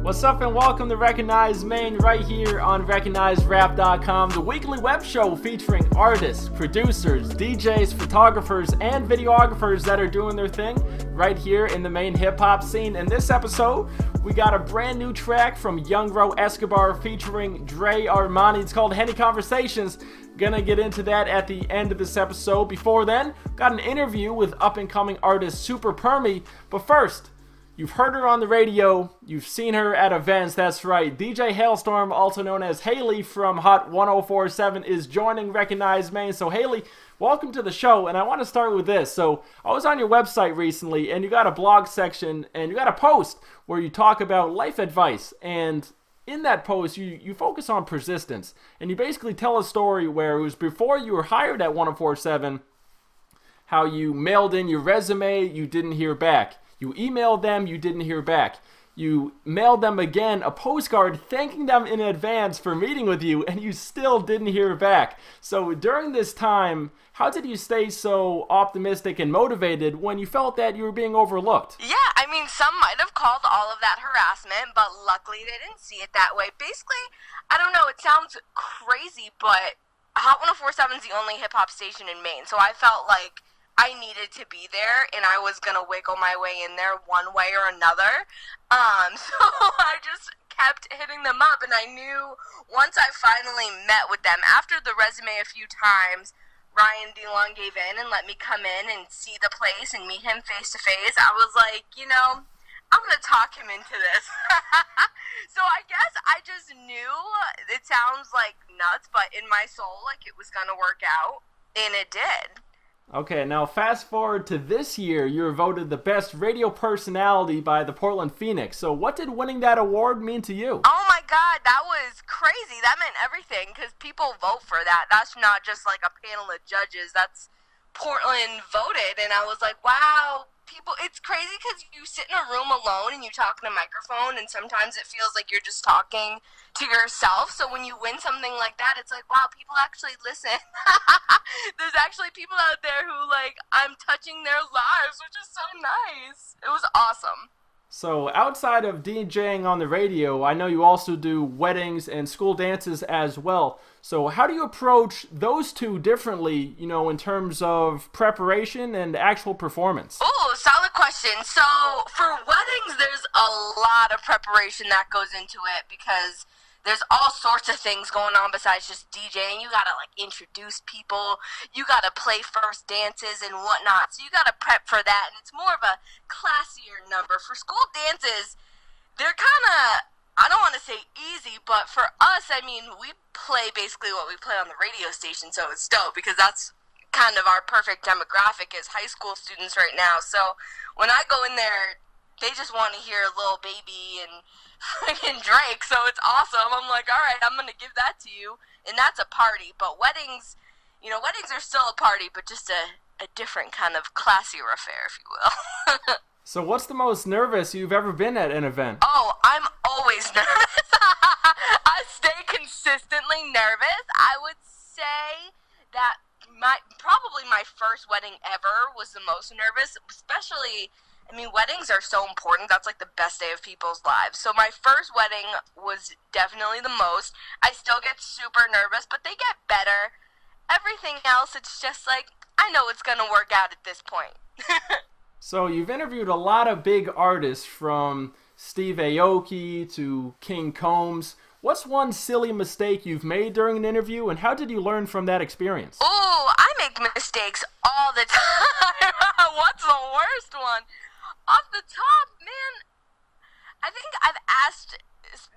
What's up and welcome to Recognize Maine right here on RecognizeRap.com, the weekly web show featuring artists, producers, DJs, photographers, and videographers that are doing their thing right here in the Maine hip-hop scene. In this episode, we got a brand new track from Young Ro Escobar featuring Dre Armani. It's called Henny Conversations. Gonna get into that at the end of this episode. Before then, got an interview with up-and-coming artist Super Permy. But first, you've heard her on the radio, you've seen her at events, that's right. DJ Haylstorm, also known as Hayley from Hot 104.7, is joining Recognize Maine. So Hayley, welcome to the show, and I want to start with this. So I was on your website recently, and you got a blog section, and you got a post where you talk about life advice, and in that post, you focus on persistence, and you basically tell a story where it was before you were hired at 104.7, how you mailed in your resume, you didn't hear back. You emailed them, you didn't hear back. You mailed them again a postcard thanking them in advance for meeting with you, and you still didn't hear back. So during this time, how did you stay so optimistic and motivated when you felt that you were being overlooked? Yeah, I mean, some might have called all of that harassment, but luckily they didn't see it that way. Basically, I don't know, it sounds crazy, but Hot 104.7 is the only hip-hop station in Maine, so I felt like I needed to be there, and I was going to wiggle my way in there one way or another. So I just kept hitting them up, and I knew once I finally met with them, after the resume a few times, Ryan DeLong gave in and let me come in and see the place and meet him face-to-face. I was like, you know, I'm going to talk him into this. So I guess I just knew, it sounds like nuts, but in my soul, like it was going to work out, and it did. Okay, now fast forward to this year, you were voted the best radio personality by the Portland Phoenix. So what did winning that award mean to you? Oh my God, that was crazy. That meant everything because people vote for that. That's not just like a panel of judges. That's Portland voted, and I was like, wow, people, it's crazy because you sit in a room alone and you talk in a microphone, and sometimes it feels like you're just talking to yourself. So when you win something like that, it's like, wow, people actually listen. There's actually people out there who, like, I'm touching their lives, which is so nice. It was awesome. So outside of DJing on the radio, I know you also do weddings and school dances as well. So how do you approach those two differently, you know, in terms of preparation and actual performance? Oh, solid question. So for weddings, there's a lot of preparation that goes into it because there's all sorts of things going on besides just DJing. You gotta like introduce people. You gotta play first dances and whatnot. So you gotta prep for that, and it's more of a classier number. For school dances, they're kind of, I don't want to say easy, but for us, I mean, we play basically what we play on the radio station, so it's dope because that's kind of our perfect demographic is high school students right now. So when I go in there, they just want to hear Lil Baby and freaking Drake, so it's awesome. I'm like, all right, I'm going to give that to you, and that's a party. But weddings, you know, weddings are still a party, but just a different kind of classier affair, if you will. So what's the most nervous you've ever been at an event? Oh, I'm always nervous. I stay consistently nervous. I would say that probably my first wedding ever was the most nervous, especially, I mean, weddings are so important. That's like the best day of people's lives. So my first wedding was definitely the most. I still get super nervous, but they get better. Everything else, it's just like, I know it's going to work out at this point. So you've interviewed a lot of big artists from Steve Aoki to King Combs. What's one silly mistake you've made during an interview, and how did you learn from that experience? Oh, I make mistakes all the time. What's the worst one? Off the top, man, I think I've asked,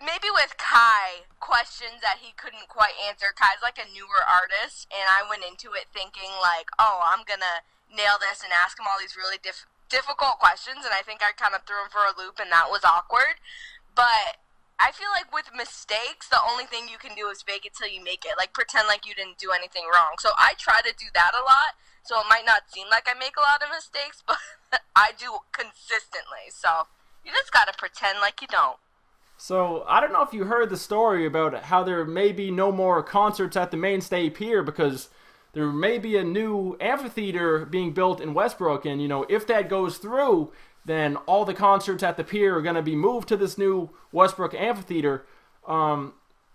maybe with Kai, questions that he couldn't quite answer. Kai's like a newer artist, and I went into it thinking like, oh, I'm going to nail this and ask him all these really difficult questions, and I think I kind of threw him for a loop, and that was awkward. But I feel like with mistakes, the only thing you can do is fake it till you make it. Like, pretend like you didn't do anything wrong. So I try to do that a lot, so it might not seem like I make a lot of mistakes, but I do consistently. So you just got to pretend like you don't. So I don't know if you heard the story about how there may be no more concerts at the Mainstay Pier because there may be a new amphitheater being built in Westbrook, and, you know, if that goes through, then all the concerts at the Pier are going to be moved to this new Westbrook Amphitheater.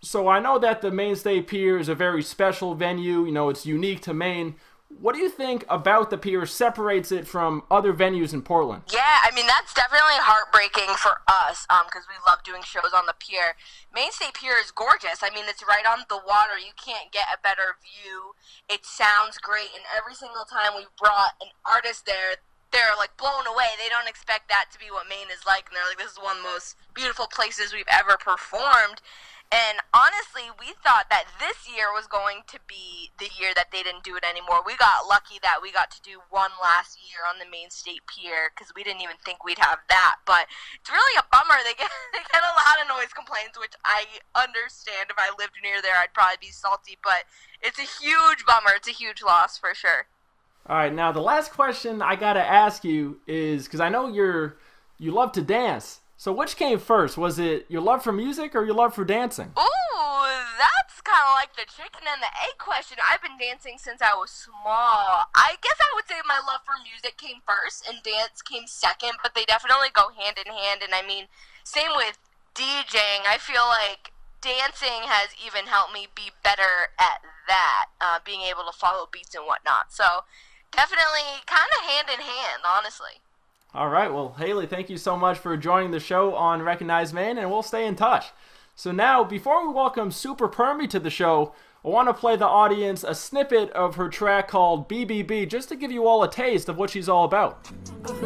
So I know that the Maine State Pier is a very special venue. You know, it's unique to Maine. What do you think about the Pier separates it from other venues in Portland? Yeah, I mean, that's definitely heartbreaking for us because we love doing shows on the pier. Maine State Pier is gorgeous. I mean, it's right on the water. You can't get a better view. It sounds great, and every single time we've brought an artist there, they're, like, blown away. They don't expect that to be what Maine is like, and they're like, this is one of the most beautiful places we've ever performed. And honestly, we thought that this year was going to be the year that they didn't do it anymore. We got lucky that we got to do one last year on the Maine State Pier because we didn't even think we'd have that. But it's really a bummer. They get a lot of noise complaints, which I understand. If I lived near there, I'd probably be salty. But it's a huge bummer. It's a huge loss for sure. All right, now the last question I got to ask you is, because I know you love to dance. So which came first? Was it your love for music or your love for dancing? Ooh, that's kind of like the chicken and the egg question. I've been dancing since I was small. I guess I would say my love for music came first and dance came second, but they definitely go hand in hand. And I mean, same with DJing. I feel like dancing has even helped me be better at that, being able to follow beats and whatnot. So definitely kind of hand in hand, honestly. All right, well, Hayley, thank you so much for joining the show on Recognize Maine, and we'll stay in touch. So now, before we welcome Super Permy to the show, I want to play the audience a snippet of her track called BBB, just to give you all a taste of what she's all about. Big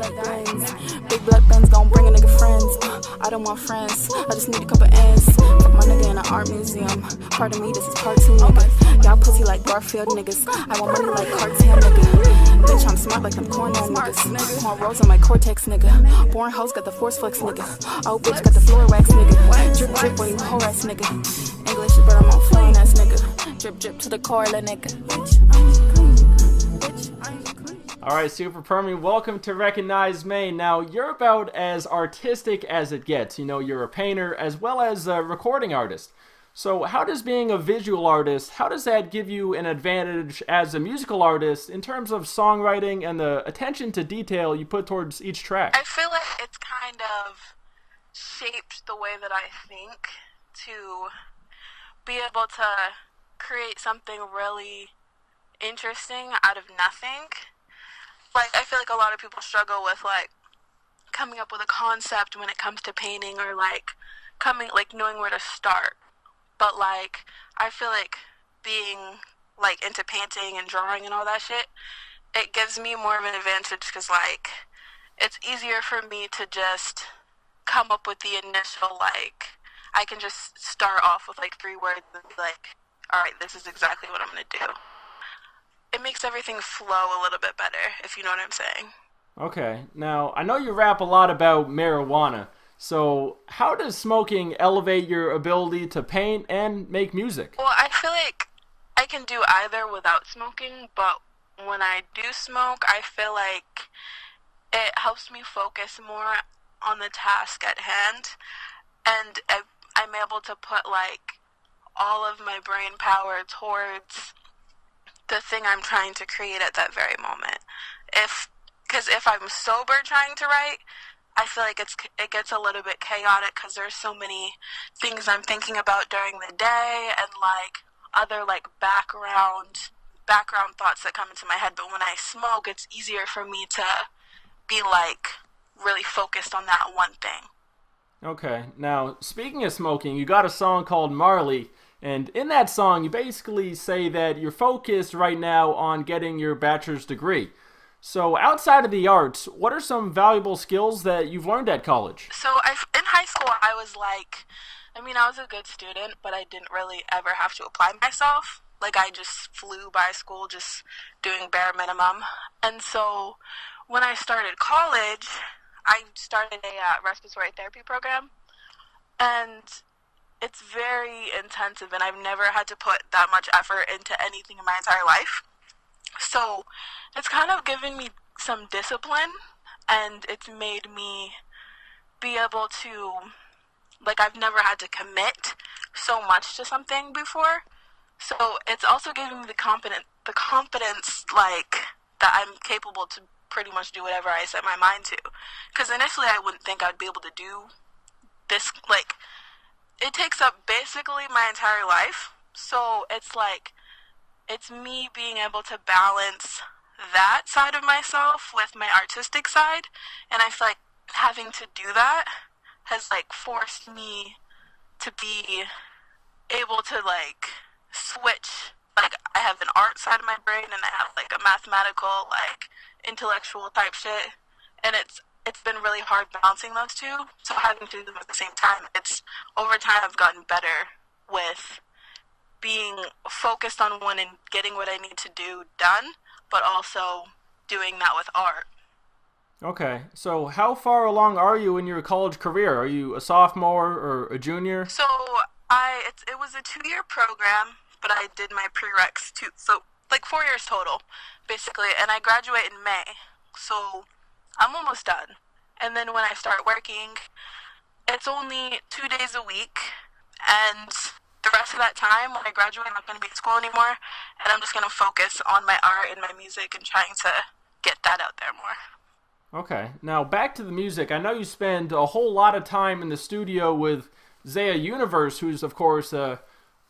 black bands gon' bring a nigga friends. I don't want friends, I just need a couple ends. Put my nigga in an art museum. Pardon me, this is cartoon nigga. Y'all pussy like Garfield niggas. I want money like cartoon nigga. Bitch, I'm smart like them cornell niggas. More rolls on my cortex nigga. Born hoes got the force flex nigga. Oh bitch got the floor wax nigga. Drip drip boy you whole ass nigga. English but I'm on flying ass nigga. Drip drip to the core la nigga. All right, Super Permy, welcome to Recognize Maine. Now, you're about as artistic as it gets. You know, you're a painter as well as a recording artist. So how does being a visual artist, how does that give you an advantage as a musical artist in terms of songwriting and the attention to detail you put towards each track? I feel like it's kind of shaped the way that I think to be able to create something really interesting out of nothing. Like, I feel like a lot of people struggle with, like, coming up with a concept when it comes to painting or, like, knowing where to start. But, like, I feel like being, like, into painting and drawing and all that shit, it gives me more of an advantage because, like, it's easier for me to just come up with the initial, like, I can just start off with, like, 3 words and be like, all right, this is exactly what I'm going to do. It makes everything flow a little bit better, if you know what I'm saying. Okay. Now, I know you rap a lot about marijuana. So how does smoking elevate your ability to paint and make music? Well, I feel like I can do either without smoking, but when I do smoke, I feel like it helps me focus more on the task at hand. And I'm able to put, like, all of my brain power towards the thing I'm trying to create at that very moment. Because if I'm sober trying to write, I feel like it gets a little bit chaotic because there's so many things I'm thinking about during the day and, like, other, like, background thoughts that come into my head. But when I smoke, it's easier for me to be, like, really focused on that one thing. Okay. Now, speaking of smoking, you got a song called Marley. And in that song, you basically say that you're focused right now on getting your bachelor's degree. So outside of the arts, what are some valuable skills that you've learned at college? So in high school, I was like, I was a good student, but I didn't really ever have to apply myself. Like, I just flew by school just doing bare minimum. And so when I started college, I started a respiratory therapy program. And it's very intensive, and I've never had to put that much effort into anything in my entire life. So it's kind of given me some discipline, and it's made me be able to, like, I've never had to commit so much to something before. So it's also given me the confidence, like, that I'm capable to pretty much do whatever I set my mind to. Because initially I wouldn't think I'd be able to do this, like, it takes up basically my entire life. So it's like, it's me being able to balance that side of myself with my artistic side. And I feel like having to do that has, like, forced me to be able to, like, switch. Like, I have an art side of my brain and I have, like, a mathematical, like, intellectual type shit. And it's been really hard balancing those two. So having to do them at the same time, over time I've gotten better with being focused on one and getting what I need to do done, but also doing that with art. Okay, so how far along are you in your college career? Are you a sophomore or a junior? So it was a 2-year program, but I did my prereqs too. So like 4 years total, basically, and I graduate in May. So I'm almost done. And then when I start working, it's only 2 days a week, and the rest of that time, when I graduate, I'm not going to be in school anymore, and I'm just going to focus on my art and my music and trying to get that out there more. Okay, now back to the music. I know you spend a whole lot of time in the studio with Zaya Universe, who's of course a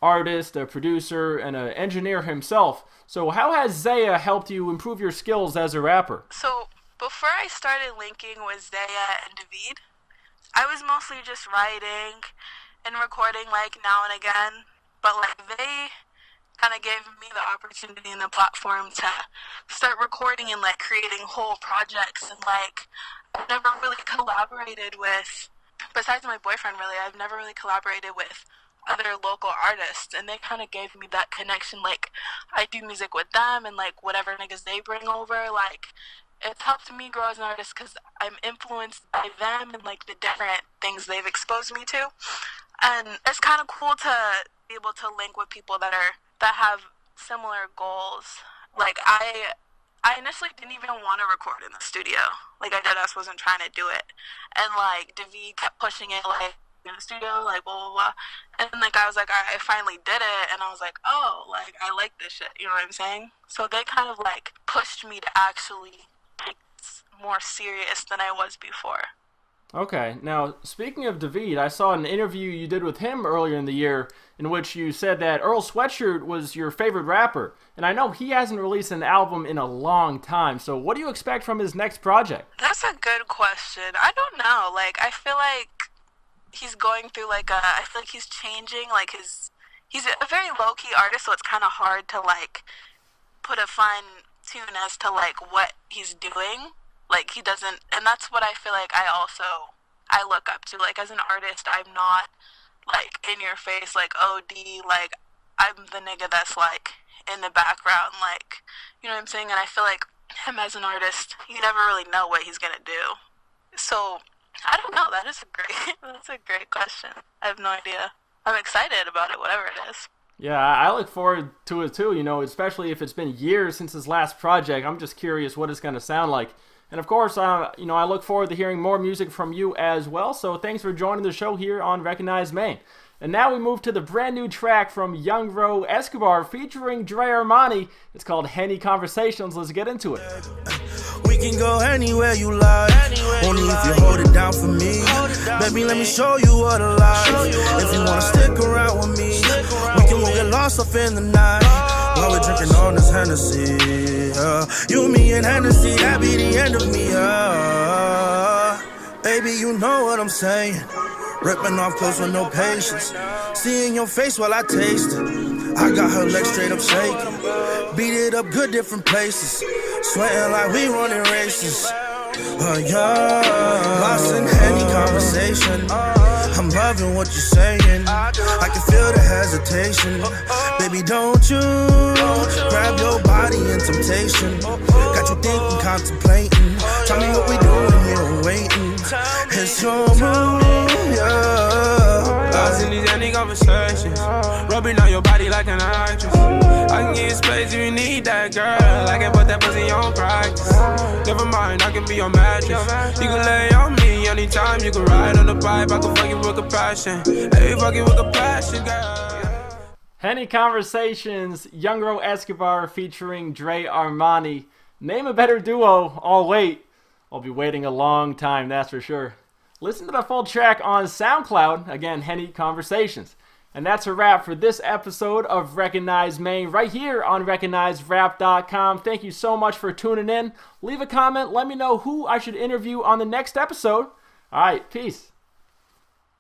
artist, a producer, and an engineer himself. So how has Zaya helped you improve your skills as a rapper? So before I started linking with Zaya and David, I was mostly just writing and recording, like, now and again, but, like, they kind of gave me the opportunity and the platform to start recording and, like, creating whole projects. And, like, I've never really collaborated with, besides my boyfriend, really, I've never really collaborated with other local artists, and they kind of gave me that connection. Like, I do music with them, and, like, whatever niggas they bring over, like, it's helped me grow as an artist because I'm influenced by them and, like, the different things they've exposed me to. And it's kind of cool to be able to link with people that have similar goals. Like, I initially didn't even want to record in the studio. Like, I deadass wasn't trying to do it. And, like, David kept pushing it, like, in the studio, like, blah, blah, blah. And, like, I was like, I finally did it. And I was like, oh, like, I like this shit. You know what I'm saying? So they kind of, like, pushed me to actually take this more serious than I was before. Okay, now speaking of David, I saw an interview you did with him earlier in the year in which you said that Earl Sweatshirt was your favorite rapper. And I know he hasn't released an album in a long time, so what do you expect from his next project? That's a good question. I don't know. Like, I feel like he's going through, like, I feel like he's changing, like, he's a very low-key artist, so it's kind of hard to, like, put a fine tune as to, like, what he's doing. Like, he doesn't, and that's what I feel like I look up to. Like, as an artist, I'm not, like, in your face, like, OD, like, I'm the nigga that's, like, in the background, like, you know what I'm saying? And I feel like him as an artist, you never really know what he's gonna do. So, I don't know, that's a great question. I have no idea. I'm excited about it, whatever it is. Yeah, I look forward to it too, you know, especially if it's been years since his last project. I'm just curious what it's gonna sound like. And of course, you know, I look forward to hearing more music from you as well. So thanks for joining the show here on Recognize Maine. And now we move to the brand new track from Young Ro Escobar featuring Dre Armani. It's called Henny Conversations. Let's get into it. We can go anywhere you like, only if you hold it down for me. Baby, let me show you what I like. If you wanna stick around with me, we can get lost off in the night while we're drinking on this Hennessy. You, me, and Hennessy, that be the end of me. Baby, you know what I'm saying. Ripping off clothes with no patience. Seeing your face while I taste it. I got her legs straight up shaking. Beat it up good different places. Sweating like we running races. Yeah. Lost in any conversation. I'm loving what you're saying. I can feel the hesitation. Baby, don't you grab your body in temptation. Got you thinking, contemplating. Tell me what we doing here and waiting. It's your move, yeah. Lost in these empty conversations. Rubbing on your body like an actress. I can give you space if you need that, girl. I can put that pussy on practice. Never mind, I can be your mattress. You can lay on me anytime. You can ride on the pipe. I can fuck you with a passion. Hey, fuck you with a passion, girl. Henny Conversations, Young Ro Escobar featuring Dre Armani. Name a better duo. I'll wait. I'll be waiting a long time, that's for sure. Listen to the full track on SoundCloud. Again, Henny Conversations. And that's a wrap for this episode of Recognize Maine right here on RecognizeRap.com. Thank you so much for tuning in. Leave a comment. Let me know who I should interview on the next episode. All right, peace.